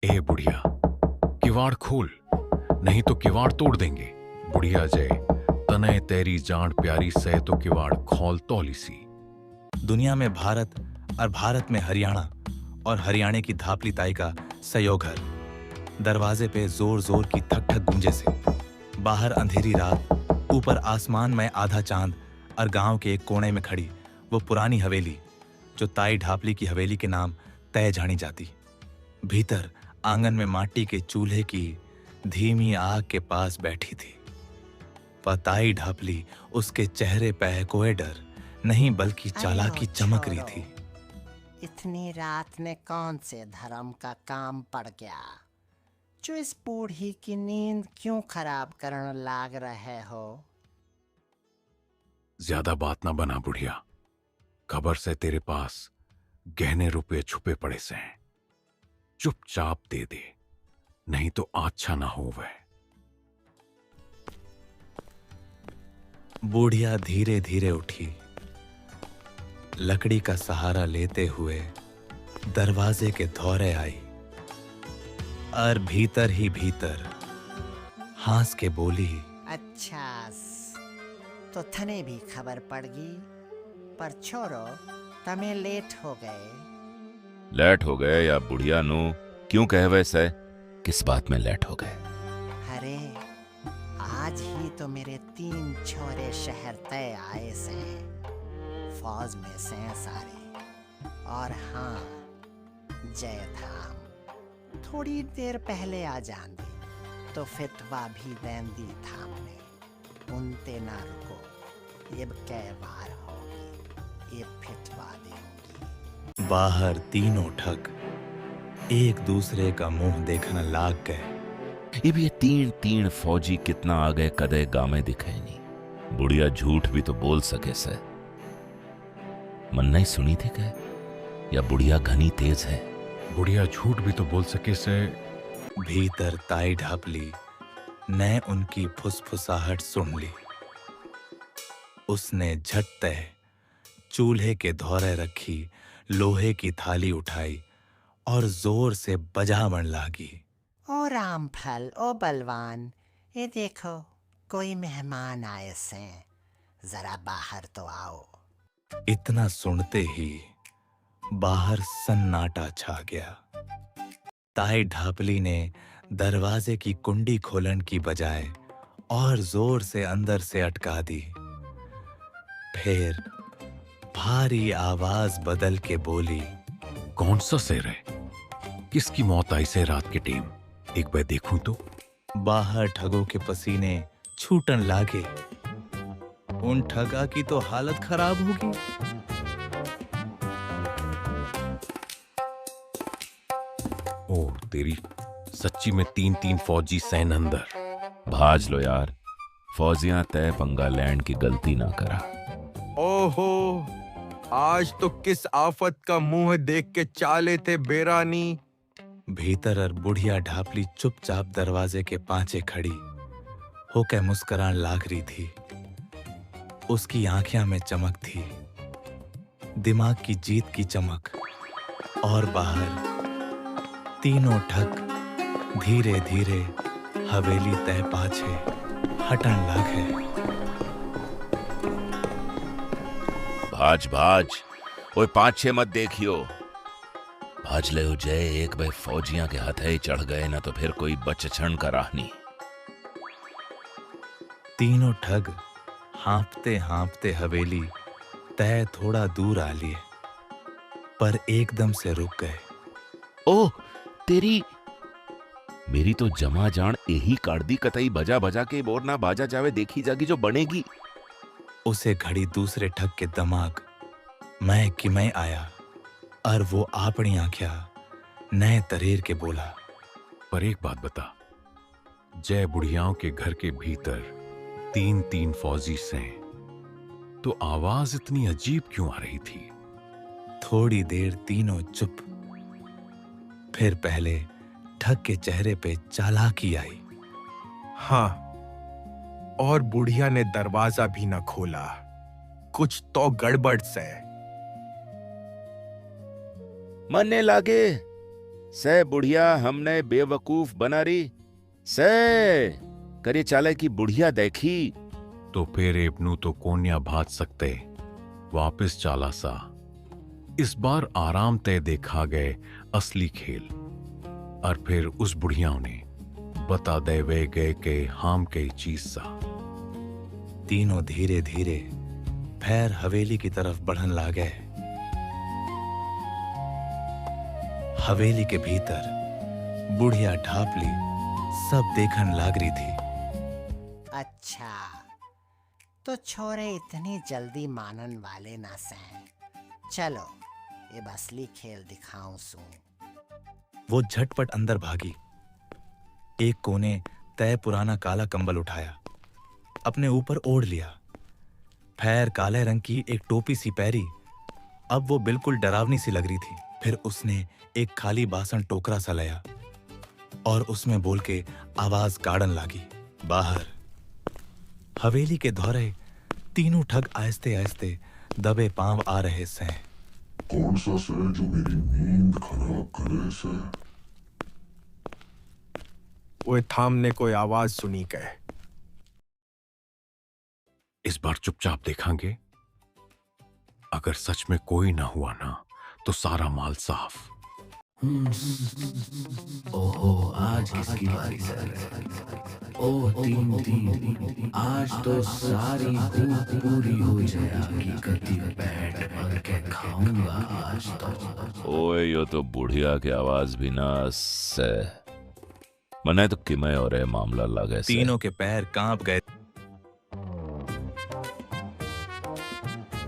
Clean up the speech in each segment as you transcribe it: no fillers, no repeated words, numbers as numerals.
ए बुढ़िया, किवाड़ खोल, नहीं तो किवाड़ तोड़ देंगे। बुढ़िया जय, तने तेरी जान प्यारी से तो किवाड़ खोल तौली सी। दुनिया में भारत और भारत में हरियाणा और हरियाणा की धापली ताई का सयोघर। दरवाजे पे जोर जोर की ठक ठक गूंजे से, बाहर अंधेरी रात, ऊपर आसमान में आधा चांद और गांव के एक कोने में खड़ी वो पुरानी हवेली जो ताई ढापली की हवेली के नाम तय जानी जाती। भीतर आंगन में माटी के चूल्हे की धीमी आग के पास बैठी थी। पर ताई ढापली उसके चेहरे पे कोई डर नहीं बल्कि चालाकी चमक रही थी। इतनी रात में कौन से धर्म का काम पड़ गया जो इस बूढ़ी की नींद क्यों खराब करने लाग रहे हो? ज्यादा बात ना बना बुढ़िया, खबर से तेरे पास गहने रुपए छुपे पड़े से हैं। चुपचाप दे दे, नहीं तो अच्छा ना हो वह। बूढ़िया धीरे धीरे उठी, लकड़ी का सहारा लेते हुए दरवाजे के धौरे आई और भीतर ही भीतर हंस के बोली, अच्छा तो थने भी खबर पड़ गई, पर छोड़ो, तमें लेट हो गए। लेट हो गए या बुढ़िया नु क्यों कहे वैसे? किस बात में लेट हो गए? अरे आज ही तो मेरे 3 छोरे शहर तय आए से, फौज में से सारे। और हाँ, जय धाम थोड़ी देर पहले आ जांदी तो फितवा भी देंदी थामने। उनते ना रुको, ये कै बार होगी, ये फितवा देंगी। बाहर तीनों ठग एक दूसरे का मुंह देखने लाग गए। ये भी तीन तीन फौजी कितना आ गए कदे गामे दिखे नहीं। बुढ़िया झूठ भी तो बोल सके से। मन नहीं सुनी थी क्या? या बुढ़िया घनी तेज है? बुढ़िया झूठ भी तो बोल सके से। भीतर ताई ढापली ने उनकी फुसफुसाहट सुन ली। उसने झटते चूल्हे के धौरे रखी लोहे की थाली उठाई और जोर से बजावन लागी। ओ रामफल, ओ बलवान, ये देखो कोई मेहमान आए से, जरा बाहर तो आओ। इतना सुनते ही बाहर सन्नाटा छा गया। ताई ढापली ने दरवाजे की कुंडी खोलन की बजाय और जोर से अंदर से अटका दी। फिर भारी आवाज बदल के बोली, कौन सा शेर है? किसकी मौत आई से रात के टीम? एक बार देखूं तो। बाहर ठगों के पसीने छूटन लागे। उन ठगा की तो हालत खराब होगी। ओ तेरी, सच्ची में 3-3 फौजी सैन अंदर। भाज लो यार, फौजियां तय पंगा लैंड की गलती ना करा। ओहो, आज तो किस आफत का मुंह देख के चाले थे बेरानी। भीतर और बुढ़िया ढापली चुपचाप दरवाजे के पांचे खड़ी होकर मुस्कुरान लाग रही थी। उसकी आंखें में चमक थी, दिमाग की जीत की चमक। और बाहर तीनों ठग धीरे धीरे हवेली तय पाछे हटन लागे। भाज भाज, ओए 5-6 मत देखियो। भाज ले हो जय, एक भाई फौजियां के हथे चढ़ गए ना तो फिर कोई बचछण का राह नहीं। तीनों ठग हाँपते हाँपते हवेली तय थोड़ा दूर आ लिए, पर एकदम से रुक गए। ओह तेरी, मेरी तो जमा जान यही काट दी कतई बजा बजा के बोर ना बाजा जावे देखी जागी जो बनेगी। उसे घड़ी दूसरे ठग के दिमाग मैं कि मैं आया और वो अपनी आंख्या नए तरेर के बोला, पर एक बात बता, जय बुढ़ियाओं के घर के भीतर 3-3 फौजी से, तो आवाज इतनी अजीब क्यों आ रही थी? थोड़ी देर तीनों चुप। फिर पहले ठग के चेहरे पे चालाकी आई। हाँ, और बुढ़िया ने दरवाजा भी न खोला। कुछ तो गड़बड़ से। मरने लागे, से बुढ़िया हमने बेवकूफ बना रही से करे चाले की बुढ़िया देखी तो फिर एपनू तो कोन्या भाज सकते वापस चाला सा। इस बार आराम तय देखा गए असली खेल। और फिर उस बुढ़िया ने बता दे वे गए के हाम के चीज सा। तीनों धीरे धीरे फिर हवेली की तरफ बढ़न लागे। हवेली के भीतर बुढ़िया ढापली सब देखन लाग रही थी। अच्छा, तो छोरे इतनी जल्दी मानन वाले ना से। चलो ये असली खेल दिखाऊं सू। वो झटपट अंदर भागी। एक कोने तय पुराना काला कंबल उठाया, अपने ऊपर ओढ़ लिया। फिर काले रंग की एक टोपी सी पहरी। अब वो बिल्कुल डरावनी सी लग रही थी। फिर उसने एक खाली बासन टोकरा सा लिया और उसमें बोल के आवाज काढ़न लागी। बाहर हवेली के दौरे तीनों ठग आहिस्ते आहिस्ते दबे पांव आ रहे से। कौन सा से जो मेरी नींद खराब करे से? वो थामने कोई आवाज सुनी के। इस बार चुपचाप देखेंगे। अगर सच में कोई ना हुआ ना तो सारा माल साफ। ओहो, आज किसकी बारी सर? ओह तीन तीन, आज तो सारी भूख पूरी हो जाएगी। कति बैठ पल के खाऊंगा आज तो। ओए यो तो बुढ़िया की आवाज भी ना से मने तो किमे और है मामला लगे से। तीनों के पैर कांप गए।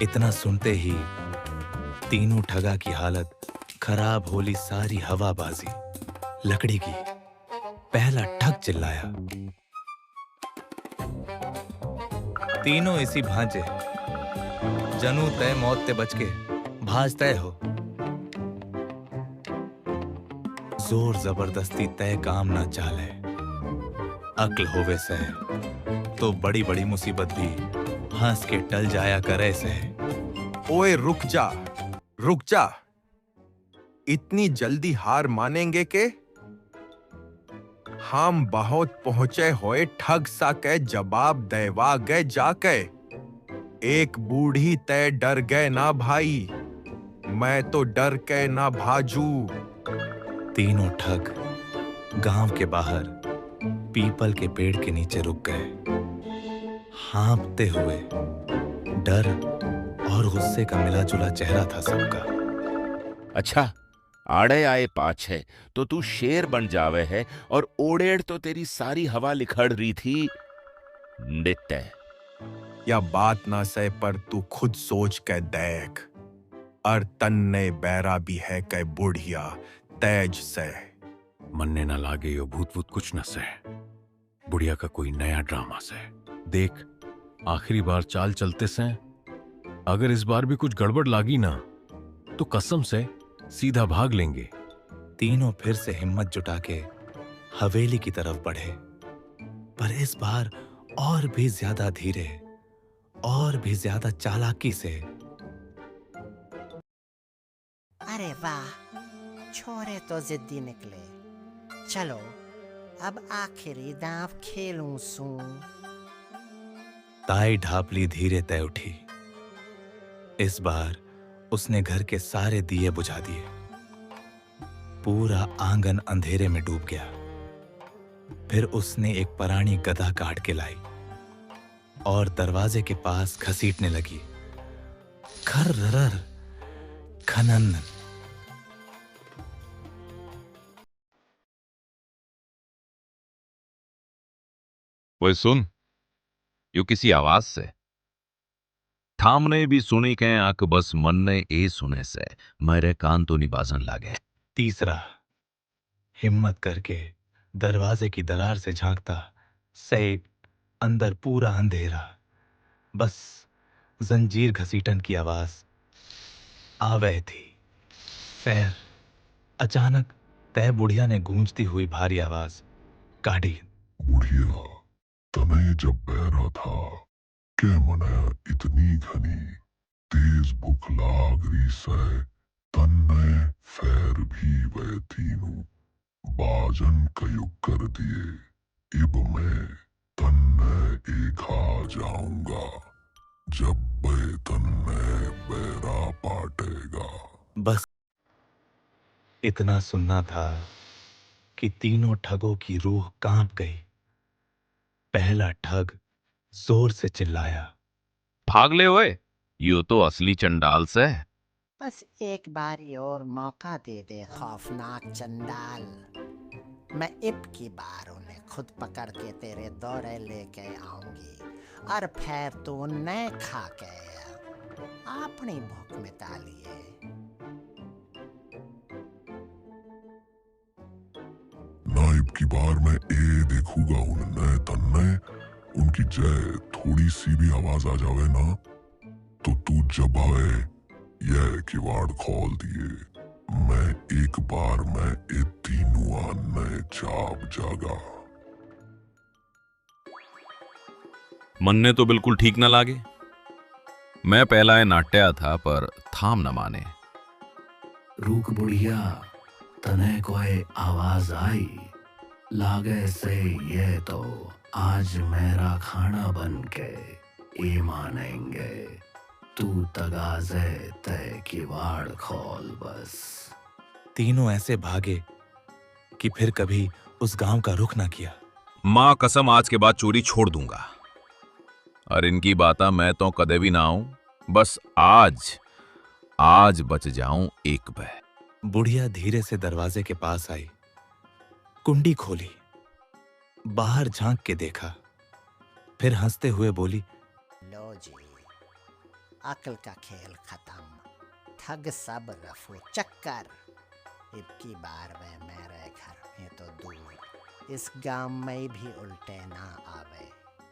इतना सुनते ही तीनों ठगा की हालत खराब होली। सारी हवाबाजी लकड़ी की। पहला ठग चिल्लाया। तीनों इसी भांजे जनू तय मौत ते बच के भाज तय हो। जोर जबरदस्ती तय काम ना चाले। अक्ल होवे से तो बड़ी बड़ी मुसीबत भी हंस के टल जाया करे से। ओए रुक जा, रुक जा। इतनी जल्दी हार मानेंगे के? हम बहुत पहुंचे होए ठग सा के जवाब देवा गए जाके। एक बूढ़ी तय डर गए ना भाई, मैं तो डर के ना भाजू। तीनों ठग गांव के बाहर पीपल के पेड़ के नीचे रुक गए। हाँफते हुए डर और गुस्से का मिला जुला चेहरा था सबका। अच्छा, आड़े आए पाछे तो तू शेर बन जावे है और ओड़ेड़ तो तेरी सारी हवा लिखड़ रही थी। नित्य या बात ना सह पर तू खुद सोच के देख। और तन्ने बैरा भी है कै बुढ़िया तेज से। मनने ना लागे यो भूत भूत कुछ न से। बुढ़िया का कोई नया ड्रामा से। देख आखिरी बार चाल चलते से। अगर इस बार भी कुछ गड़बड़ लागी ना तो कसम से सीधा भाग लेंगे। तीनों फिर से हिम्मत जुटा के हवेली की तरफ बढ़े, पर इस बार और भी ज्यादा धीरे और भी ज्यादा चालाकी से। अरे वाह, छोरे तो जिद्दी निकले। चलो अब आखिरी दांव खेलूं सू। ताई ढापली धीरे तय उठी। इस बार उसने घर के सारे दिए बुझा दिए। पूरा आंगन अंधेरे में डूब गया। फिर उसने एक परानी गदा काट के लाई और दरवाजे के पास घसीटने लगी। खर्रर खनन। वो सुन, यू किसी आवाज से थामने भी सुनी के आंख बस मन ने ए सुने से मेरे कान तो निबाजन लागे। तीसरा हिम्मत करके दरवाजे की दरार से झांकता सैफ। अंदर पूरा अंधेरा, बस जंजीर घसीटन की आवाज आवे थी। फिर अचानक तय बुढ़िया ने गूंजती हुई भारी आवाज काढ़ी। बुढ़िया, तने जब बहरा था के मने इतनी घनी तेज भूख लाग रही से तन्ने फैर भी वह तीनों बाजन कयुग कर दिए। इब मैं तन्ने एखा जाऊंगा जब बे तन्ने बैरा पाटेगा। बस इतना सुनना था कि तीनों ठगों की रूह कांप गई। पहला ठग जोर से चिल्लाया, भाग ले ओए, यो तो असली चंडाल से। बस एक बारी और मौका दे दे खौफनाक चंडाल। मैं इब की बार उन्हें खुद पकड़ के तेरे दौरे लेके आऊंगी और फिर तू उन्हें खा के अपनी भूख मिटा लिए। नाइब की बार मैं देखूंगा उन्हें तन्ने। उनकी जय थोड़ी सी भी आवाज आ जावे ना तो तू जब है यह किवाड़ खोल दिए। मैं एक बार मैं ए तीनों आने चाप जागा। मन्ने तो बिल्कुल ठीक न लागे। मैं पहला नाट्या था पर थाम न माने। रुक बुढ़िया, तने कोई आवाज आई लागे से ये तो आज मेरा खाना बन के ये मानेंगे। तू तगाजे तय किवाड़ खोल बस। तीनों ऐसे भागे कि फिर कभी उस गांव का रुख ना किया। मां कसम आज के बाद चोरी छोड़ दूंगा और इनकी बाता मैं तो कदे भी ना आऊं। बस आज बच जाऊं एक बह। बुढ़िया धीरे से दरवाजे के पास आई, कुंडी खोली, बाहर झांक के देखा, फिर हंसते हुए बोली, लो जी, अक्ल का खेल खत्म, ठग सब रफू चक्कर। इब की बार में मेरे घर में तो दूर, इस गांव में भी उल्टे ना आवे।